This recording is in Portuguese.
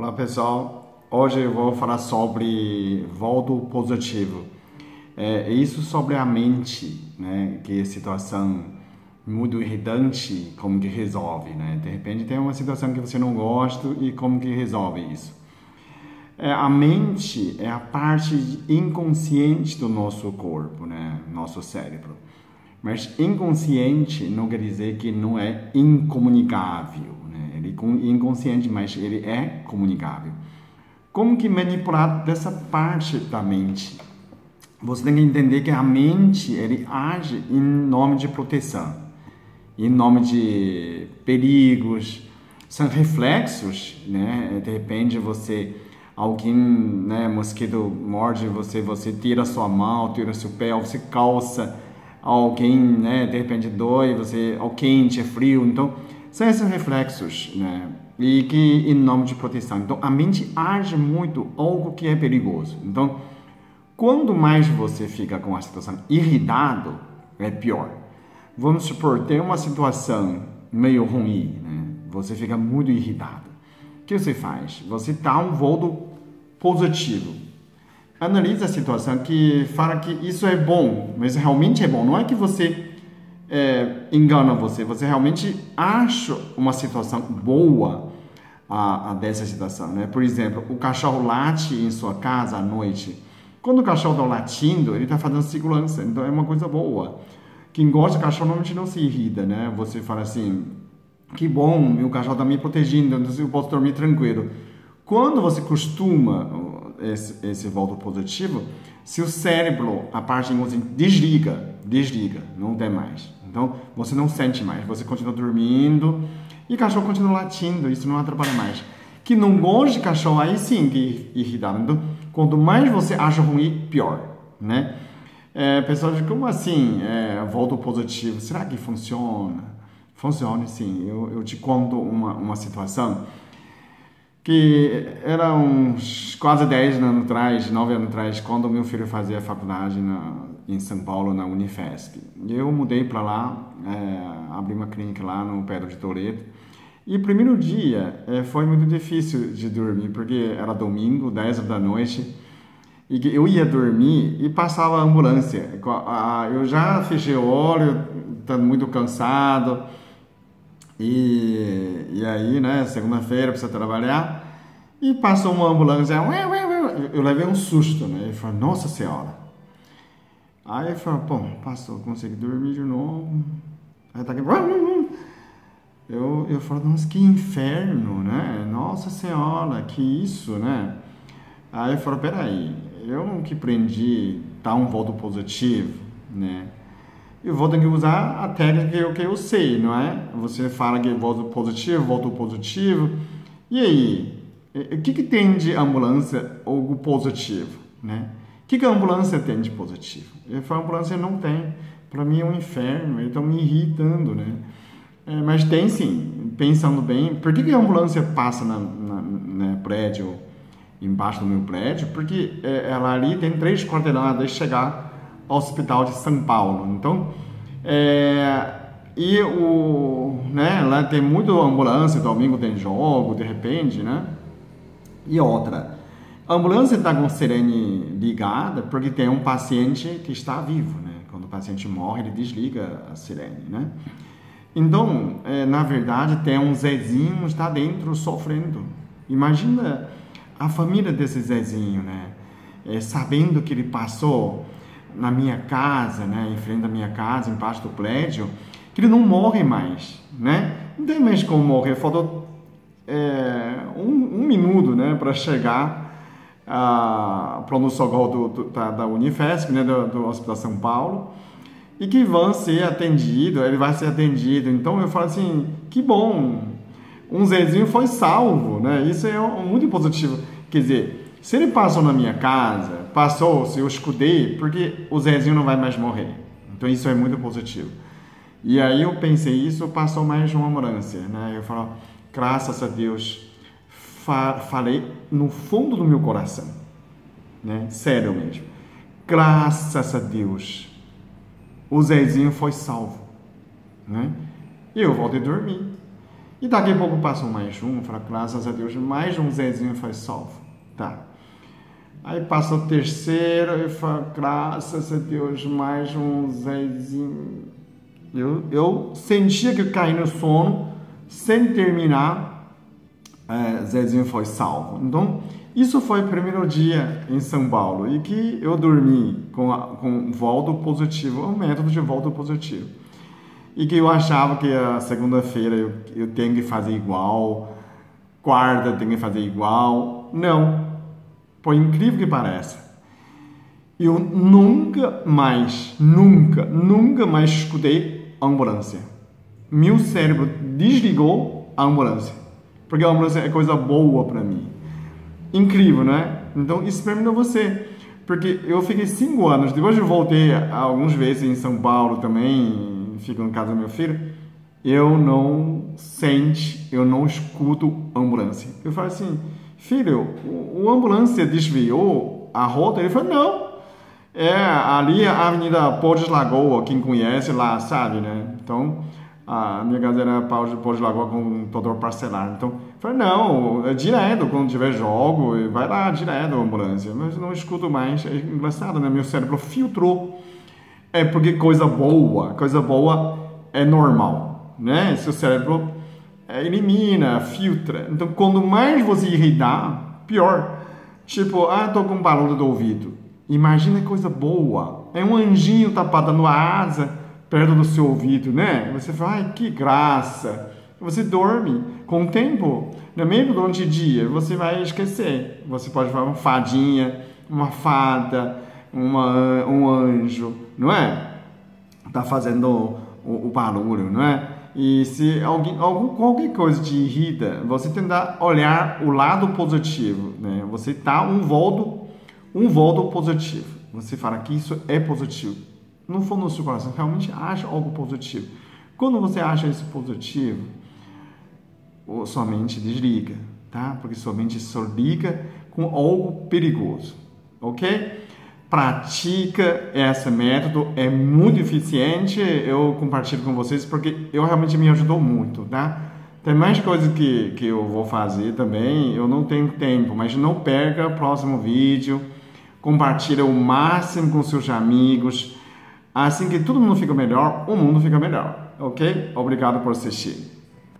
Olá pessoal, hoje eu vou falar sobre volto positivo. Isso sobre a mente, né? Que é situação muito irritante, como que resolve, né? De repente tem uma situação que você não gosta e como que resolve isso. A mente é a parte inconsciente do nosso corpo, né? Nosso cérebro. Mas inconsciente não quer dizer que não é incomunicável, né? Ele é inconsciente, mas ele é comunicável. Como que manipular dessa parte da mente? Você tem que entender que a mente ele age em nome de proteção, em nome de perigos, são reflexos, né? De repente alguém, né, mosquito morde você tira sua mão, tira seu pé, você calça, alguém, né, de repente dói, é quente, é frio, então são esses reflexos, né? E que em nome de proteção. Então a mente age muito algo que é perigoso. Então quando mais você fica com a situação irritado, é pior. Vamos supor, tem uma situação meio ruim, né? Você fica muito irritado. O que você faz? Você dá um volto positivo. Analisa a situação que fala que isso é bom, mas realmente é bom. Não é que você engana você realmente acha uma situação boa dessa situação, né? Por exemplo, o cachorro late em sua casa à noite. Quando o cachorro está latindo, ele está fazendo segurança, então é uma coisa boa. Quem gosta de cachorro normalmente não se irrita, né? Você fala assim, que bom, meu cachorro está me protegendo, então eu posso dormir tranquilo. Quando você costuma esse volto positivo, seu cérebro, a parte inconsciente, desliga, não tem mais. Então, você não sente mais, você continua dormindo e o cachorro continua latindo, isso não atrapalha mais. Que não gosta de cachorro, aí sim que irritado. Então, quanto mais você acha ruim, pior, né? Pessoal, como assim volto positivo? Será que funciona? Funciona, sim. Eu te conto uma situação que era uns quase 10 anos atrás, 9 anos atrás, quando meu filho fazia faculdade em São Paulo, na Unifesp. Eu mudei para lá, abri uma clínica lá no Pedro de Toledo. E o primeiro dia foi muito difícil de dormir, porque era domingo, 10 horas da noite, e eu ia dormir e passava a ambulância. Eu já fechei o olho, estando muito cansado, e aí, né, segunda-feira precisa trabalhar, e passou uma ambulância, eu levei um susto, né, eu falei, nossa senhora. Aí eu falei, pô, passou, consegui dormir de novo, aí tá aqui, eu falo, nossa, que inferno, né? Nossa Senhora, que isso, né? Aí eu falo, peraí, eu que aprendi dar um volto positivo, né? Eu vou ter que usar a técnica que eu sei, não é? Você fala que volto positivo, e aí? O que tem de ambulância ou positivo, né? O que a ambulância tem de positivo? Eu falo, a ambulância não tem. Para mim é um inferno, eles estão me irritando, né? Mas tem sim, pensando bem, por que a ambulância passa no prédio, embaixo do meu prédio? Porque ela ali tem 3 quarteirões até chegar ao hospital de São Paulo. Então, né, lá tem muita ambulância, domingo tem jogo, de repente, né? E outra, a ambulância está com a sirene ligada porque tem um paciente que está vivo, né? Quando o paciente morre, ele desliga a sirene, né? Então, na verdade, tem um Zezinho está dentro sofrendo. Imagina a família desse Zezinho, né? Sabendo que ele passou na minha casa, né? Em frente da minha casa, embaixo do prédio, que ele não morre mais, né? Não tem mais como morrer. Faltou um minuto, né? Para chegar para o socorro da Unifesp, né? Do Hospital São Paulo. E que vão ser atendidos, ele vai ser atendido. Então eu falo assim, que bom, um Zezinho foi salvo, né? Isso é muito positivo. Quer dizer, se ele passou na minha casa, se eu escudei, porque o Zezinho não vai mais morrer. Então isso é muito positivo. E aí eu pensei isso, passou mais uma ambulância, né? Eu falo, graças a Deus, falei no fundo do meu coração, né? Sério mesmo. Graças a Deus, o Zezinho foi salvo, né? E eu voltei a dormir. E daqui a pouco passou mais um, eu falo, graças a Deus, mais um Zezinho foi salvo. Tá. Aí passa o terceiro, eu falo, graças a Deus, mais um Zezinho. Eu sentia que eu caí no sono, sem terminar, Zezinho foi salvo. Então, isso foi o primeiro dia em São Paulo, e que eu dormi com volta positivo, um método de volta positivo. E que eu achava que a segunda-feira eu tenho que fazer igual, quarta eu tenho que fazer igual. Não. Por incrível que pareça, eu nunca mais escutei a ambulância. Meu cérebro desligou a ambulância, porque a ambulância é coisa boa para mim. Incrível, né? Então, experimenta você. Porque eu fiquei 5 anos, depois eu voltei algumas vezes em São Paulo também, fico em casa do meu filho, eu não escuto ambulância. Eu falo assim, filho, o ambulância desviou a rota? Ele falou, não, ali a Avenida Pô de Lagoa, quem conhece lá sabe, né? Então, a minha casa era Pô de Lagoa com o doutor Parcelar. Então, eu falei, não, é direto, quando tiver jogo, vai lá direto a ambulância. Mas eu não escuto mais, é engraçado, né? Meu cérebro filtrou. É porque coisa boa é normal, né? Seu cérebro elimina, filtra. Então, quando mais você irritar, pior. Tipo, tô com barulho do ouvido. Imagina coisa boa. É um anjinho tapado na asa, perto do seu ouvido, né? Você fala, ai, que graça. Você dorme. Com o tempo, mesmo durante o dia, você vai esquecer. Você pode falar uma fadinha, uma fada, um anjo, não é? Tá fazendo o barulho, não é? E se qualquer coisa te irrita, você tentar olhar o lado positivo, né? Você tá um volto positivo. Você fala que isso é positivo. No fundo do seu coração, realmente acha algo positivo. Quando você acha isso positivo, sua mente desliga, tá? Porque sua mente só liga com algo perigoso, ok? Pratica esse método, é muito eficiente, eu compartilho com vocês porque realmente me ajudou muito, tá? Tem mais coisas que eu vou fazer também, eu não tenho tempo, mas não perca o próximo vídeo, compartilha o máximo com seus amigos, assim que todo mundo fica melhor, o mundo fica melhor, ok? Obrigado por assistir.